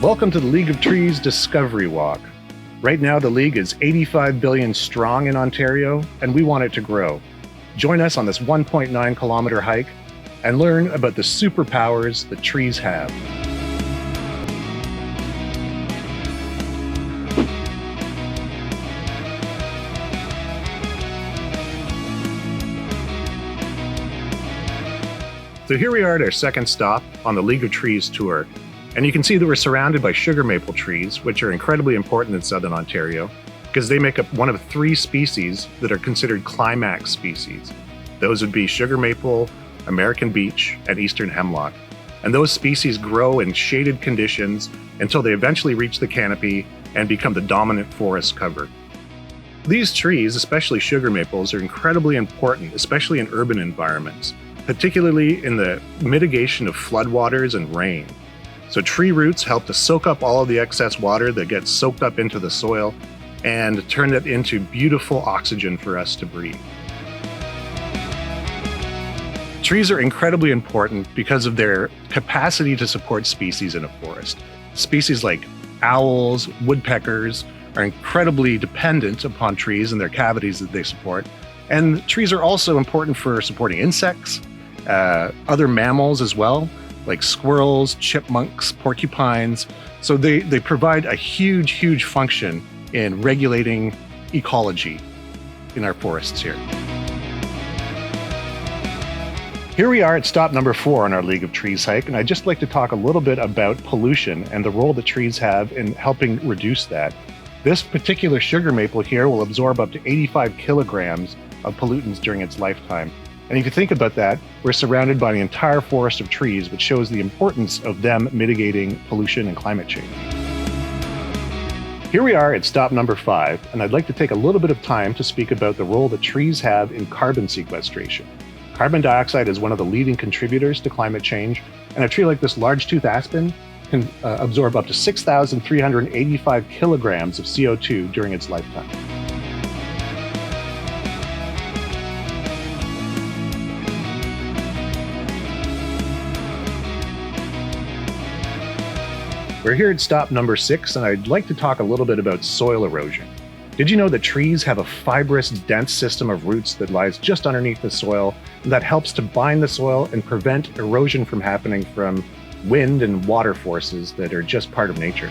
Welcome to the League of Trees Discovery Walk. Right now, the League is 85 billion strong in Ontario, and we want it to grow. Join us on this 1.9 kilometer hike and learn about the superpowers that trees have. So here we are at our second stop on the League of Trees tour. And you can see that we're surrounded by sugar maple trees, which are incredibly important in southern Ontario because they make up one of three species that are considered climax species. Those would be sugar maple, American beech, and eastern hemlock. And those species grow in shaded conditions until they eventually reach the canopy and become the dominant forest cover. These trees, especially sugar maples, are incredibly important, especially in urban environments, particularly in the mitigation of floodwaters and rain. So tree roots help to soak up all of the excess water that gets soaked up into the soil and turn it into beautiful oxygen for us to breathe. Trees are incredibly important because of their capacity to support species in a forest. Species like owls, woodpeckers are incredibly dependent upon trees and their cavities that they support. And trees are also important for supporting insects, other mammals as well, like squirrels, chipmunks, porcupines. So they provide a huge function in regulating ecology in our forests here. Here we are at stop number 4 on our League of Trees hike, and I'd just like to talk a little bit about pollution and the role that trees have in helping reduce that. This particular sugar maple here will absorb up to 85 kilograms of pollutants during its lifetime. And if you think about that, we're surrounded by the entire forest of trees, which shows the importance of them mitigating pollution and climate change. Here we are at stop number 5, and I'd like to take a little bit of time to speak about the role that trees have in carbon sequestration. Carbon dioxide is one of the leading contributors to climate change, and a tree like this large-tooth aspen can absorb up to 6,385 kilograms of CO2 during its lifetime. We're here at stop number 6, and I'd like to talk a little bit about soil erosion. Did you know that trees have a fibrous, dense system of roots that lies just underneath the soil, and that helps to bind the soil and prevent erosion from happening from wind and water forces that are just part of nature?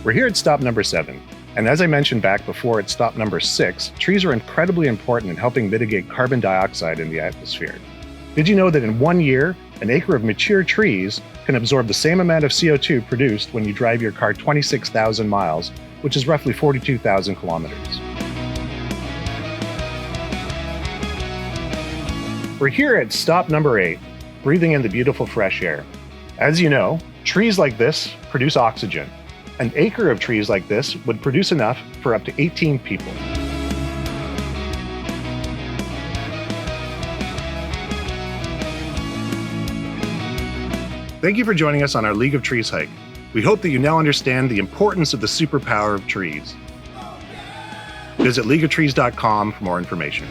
We're here at stop number 7. And as I mentioned back before at stop number 6, trees are incredibly important in helping mitigate carbon dioxide in the atmosphere. Did you know that in 1 year, an acre of mature trees can absorb the same amount of CO2 produced when you drive your car 26,000 miles, which is roughly 42,000 kilometers? We're here at stop number 8, breathing in the beautiful fresh air. As you know, trees like this produce oxygen. An acre of trees like this would produce enough for up to 18 people. Thank you for joining us on our League of Trees hike. We hope that you now understand the importance of the superpower of trees. Visit leagueoftrees.com for more information.